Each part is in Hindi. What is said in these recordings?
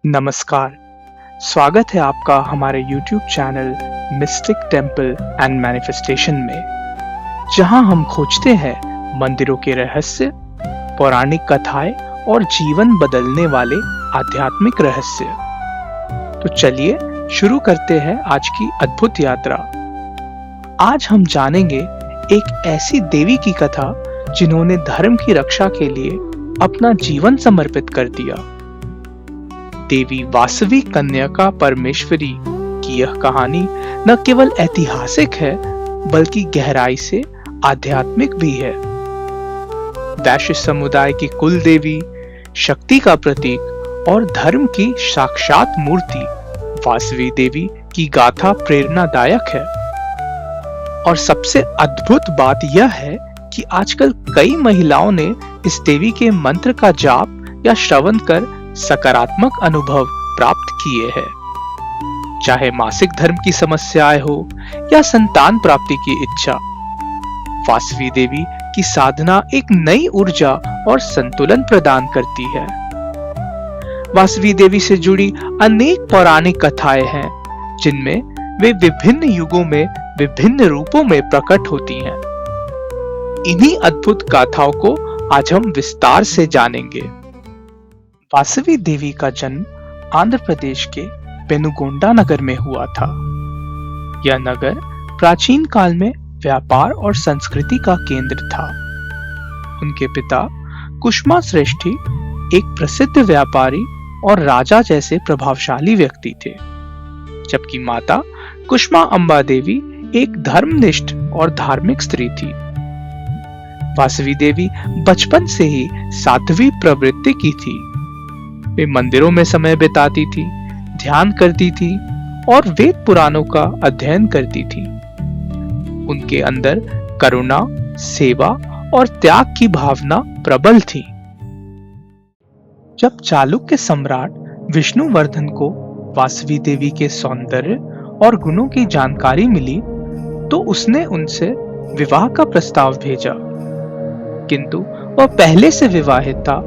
नमस्कार, स्वागत है आपका हमारे YouTube channel mistake temple and manifestation में, जहां हम खोजते हैं मंदिरों के रहस्य, पौराणिक कथाएं और जीवन बदलने वाले आध्यात्मिक रहस्य। तो चलिए शुरू करते हैं आज की अद्भुत यात्रा। आज हम जानेंगे एक ऐसी देवी की कथा जिन्होंने धर्म की रक्षा के लिए अपना जीवन समर्पित कर दिया। देवी वासवी कन्यका परमेश्वरी की यह कहानी न केवल ऐतिहासिक है बल्कि गहराई से आध्यात्मिक भी है। वैश्य समुदाय की कुल देवी, शक्ति का प्रतीक और धर्म की साक्षात मूर्ति वासवी देवी की गाथा प्रेरणादायक है। और सबसे अद्भुत बात यह है कि आजकल कई महिलाओं ने इस देवी के मंत्र का जाप या श्रवण कर सकारात्मक अनुभव प्राप्त किए हैं। चाहे मासिक धर्म की समस्याएं हो या संतान प्राप्ति की इच्छा, वासवी देवी की साधना एक नई ऊर्जा और संतुलन प्रदान करती है। वासवी देवी से जुड़ी अनेक पौराणिक कथाएं हैं जिनमें वे विभिन्न युगों में विभिन्न रूपों में प्रकट होती हैं। इन्हीं अद्भुत गाथाओं को आज हम विस्तार से जानेंगे। वासवी देवी का जन्म आंध्र प्रदेश के पेनुगोंडा नगर में हुआ था। यह नगर प्राचीन काल में व्यापार और संस्कृति का केंद्र था। उनके पिता कुष्मा श्रेष्ठी एक प्रसिद्ध व्यापारी और राजा जैसे प्रभावशाली व्यक्ति थे, जबकि माता कुष्मा अम्बा देवी एक धर्मनिष्ठ और धार्मिक स्त्री थी। वासवी देवी बचपन से ही साध्वी प्रवृत्ति की थी। वे मंदिरों में समय बिताती थी, ध्यान करती थी और वेद पुराणों का अध्ययन करती थी। उनके अंदर करुणा, सेवा और त्याग की भावना प्रबल थी। जब चालुक्य सम्राट विष्णुवर्धन को वासवी देवी के सौंदर्य और गुणों की जानकारी मिली तो उसने उनसे विवाह का प्रस्ताव भेजा, किंतु वह पहले से विवाहित था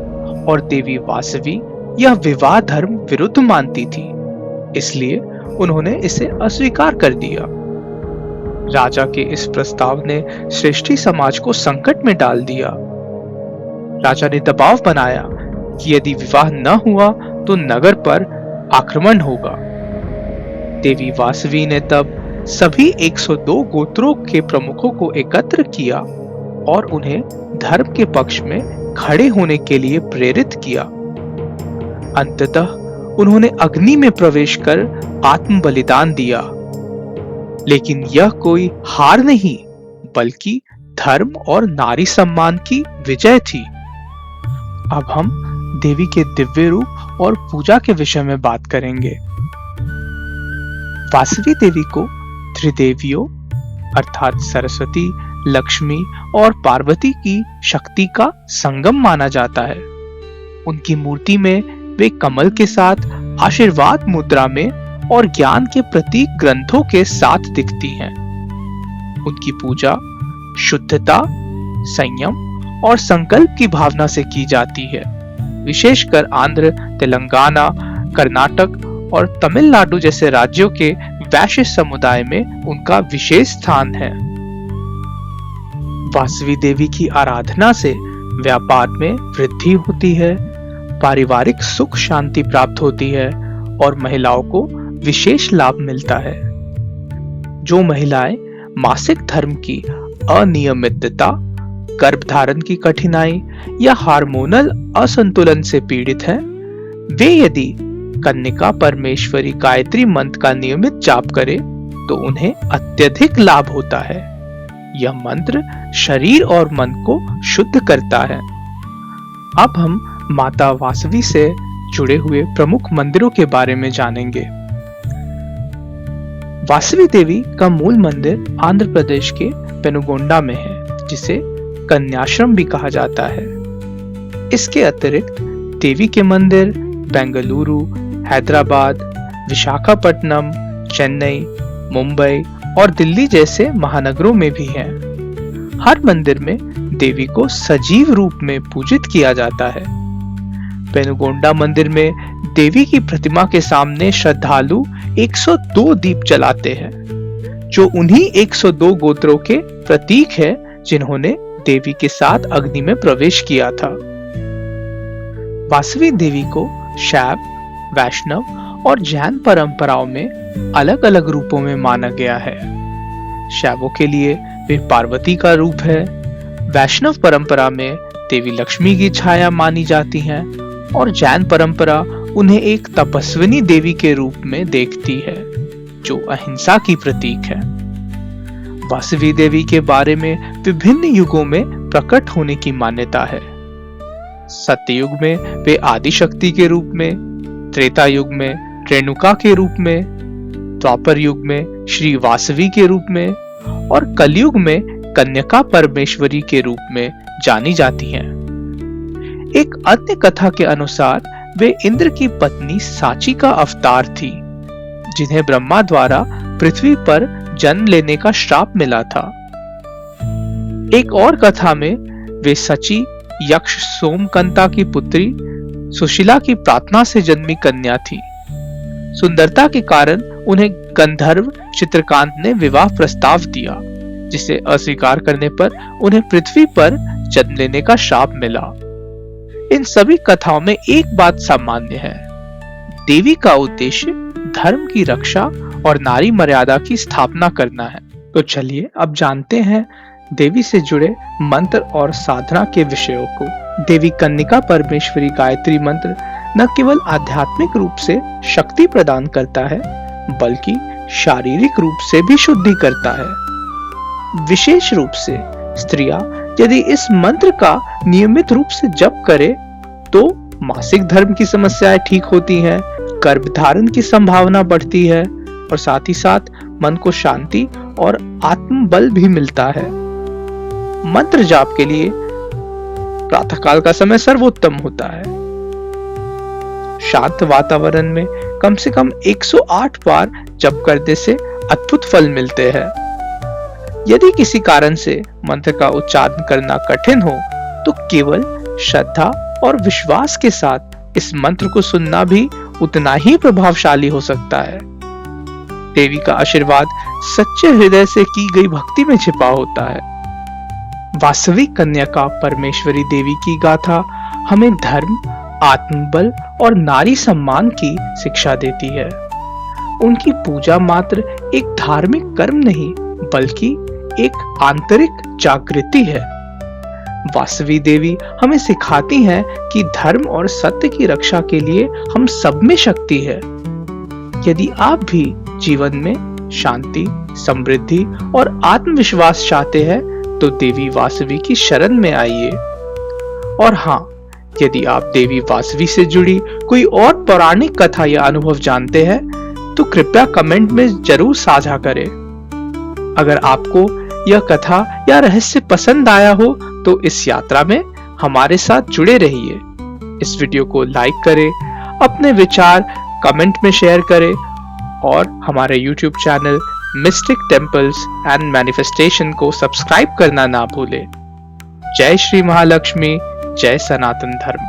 और देवी वासवी यह विवाह धर्म विरुद्ध मानती थी, इसलिए उन्होंने इसे अस्वीकार कर दिया। राजा के इस प्रस्ताव ने श्रेष्ठी समाज को संकट में डाल दिया। राजा ने दबाव बनाया कि यदि विवाह न हुआ तो नगर पर आक्रमण होगा। देवी वासवी ने तब सभी 102 गोत्रों के प्रमुखों को एकत्र किया और उन्हें धर्म के पक्ष में खड़े होने के लिए प्रेरित किया। अंततः उन्होंने अग्नि में प्रवेश कर आत्म बलिदान दिया, लेकिन यह कोई हार नहीं बल्कि धर्म और नारी सम्मान की विजय थी। अब हम देवी के दिव्य रूप और पूजा के विषय में बात करेंगे। वासवी देवी को त्रिदेवियों अर्थात सरस्वती, लक्ष्मी और पार्वती की शक्ति का संगम माना जाता है। उनकी मूर्ति में वे कमल के साथ, आशीर्वाद मुद्रा में और ज्ञान के प्रतीक ग्रंथों के साथ दिखती हैं। उनकी पूजा शुद्धता, संयम और संकल्प की भावना से की जाती है। विशेषकर आंध्र, तेलंगाना, कर्नाटक और तमिलनाडु जैसे राज्यों के वैश्य समुदाय में उनका विशेष स्थान है। वासवी देवी की आराधना से व्यापार में वृद्धि होती है, पारिवारिक सुख शांति प्राप्त होती है और महिलाओं को विशेष लाभ मिलता है। जो महिलाएं मासिक धर्म की अनियमितता, गर्भधारण की कठिनाई या हार्मोनल असंतुलन से पीड़ित हैं, वे यदि कन्यका परमेश्वरी गायत्री मंत्र का नियमित जाप करें तो उन्हें अत्यधिक लाभ होता है। यह मंत्र शरीर और मन को शुद्ध करता है। अब हम माता वासवी से जुड़े हुए प्रमुख मंदिरों के बारे में जानेंगे। वासवी देवी का मूल मंदिर आंध्र प्रदेश के पेनुगोंडा में है, जिसे कन्याश्रम भी कहा जाता है। इसके अतिरिक्त देवी के मंदिर बेंगलुरु, हैदराबाद, विशाखापट्टनम, चेन्नई, मुंबई और दिल्ली जैसे महानगरों में भी हैं। हर मंदिर में देवी को सजीव रूप में पूजित किया जाता है। पेनुगोंडा मंदिर में देवी की प्रतिमा के सामने श्रद्धालु 102 दीप जलाते हैं, जो उन्हीं 102 गोत्रों के प्रतीक है जिन्होंने देवी के साथ अग्नि में प्रवेश किया था। वासवी देवी को शैव, वैष्णव और जैन परंपराओं में अलग अलग रूपों में माना गया है। शैवों के लिए वे पार्वती का रूप है, वैष्णव परंपरा में देवी लक्ष्मी की छाया मानी जाती हैं और जैन परंपरा उन्हें एक तपस्विनी देवी के रूप में देखती है, जो अहिंसा की प्रतीक है। वासवी देवी के बारे में विभिन्न युगों में प्रकट होने की मान्यता है। सत्ययुग में वे आदि शक्ति के रूप में, त्रेता युग में रेणुका के रूप में, द्वापर युग में श्री वासवी के रूप में और कलयुग में कन्यका परमेश्वरी के रूप में जानी जाती हैं। एक अन्य कथा के अनुसार वे इंद्र की पत्नी साची का अवतार थी, जिन्हें ब्रह्मा द्वारा पृथ्वी पर जन्म लेने का श्राप मिला था। एक और कथा में वे सची यक्ष सोमकंता की पुत्री सुशीला की प्रार्थना से जन्मी कन्या थी। सुंदरता के कारण उन्हें गंधर्व चित्रकांत ने विवाह प्रस्ताव दिया, जिसे अस्वीकार करने पर उन्हें पृथ्वी पर जन्म लेने का श्राप मिला। इन सभी कथाओं में एक बात सामान्य है, देवी का उद्देश्य धर्म की रक्षा और नारी मर्यादा की स्थापना करना है। तो चलिए अब जानते हैं देवी से जुड़े मंत्र और साधना के विषयों को। देवी कन्यका परमेश्वरी गायत्री मंत्र न केवल आध्यात्मिक रूप से शक्ति प्रदान करता है, बल्कि शारीरिक रूप से भी शुद्धि करता है। विशेष रूप से स्त्रियां यदि इस मंत्र का नियमित रूप से जप करे तो मासिक धर्म की समस्याएं ठीक होती हैं, गर्भधारण की संभावना बढ़ती है और साथ ही साथ मन को शांति और आत्मबल भी मिलता है। मंत्र जाप के लिए प्रातःकाल का समय सर्वोत्तम होता है। शांत वातावरण में कम से कम 108 बार जप करने से अद्भुत फल मिलते हैं। यदि किसी कारण से मंत्र का उच्चारण करना कठिन हो तो केवल श्रद्धा और विश्वास के साथ इस मंत्र को सुनना भी उतना ही प्रभावशाली हो सकता है। देवी का आशीर्वाद सच्चे हृदय से की गई भक्ति में छिपा होता है। वास्तविक कन्यका परमेश्वरी देवी की गाथा हमें धर्म, आत्मबल और नारी सम्मान की शिक्षा देती है। उनकी पूजा मात्र एक धार्मिक कर्म नहीं, बल्कि एक आंतरिक जागृति है। वासवी देवी हमें सिखाती हैं कि धर्म और सत्य की रक्षा के लिए हम सब में शक्ति है। यदि आप भी जीवन में शांति, समृद्धि और आत्मविश्वास चाहते हैं तो देवी वासवी की शरण में आइए। और हाँ, यदि आप देवी वासवी से जुड़ी कोई और पौराणिक कथा या अनुभव जानते हैं तो कृपया कमेंट में जरूर साझा करें। अगर आपको यह कथा या रहस्य पसंद आया हो तो इस यात्रा में हमारे साथ जुड़े रहिए। इस वीडियो को लाइक करें, अपने विचार कमेंट में शेयर करें और हमारे YouTube channel mistake temples and manifestation को सब्सक्राइब करना ना भूलें। जय श्री महालक्ष्मी, जय सनातन धर्म।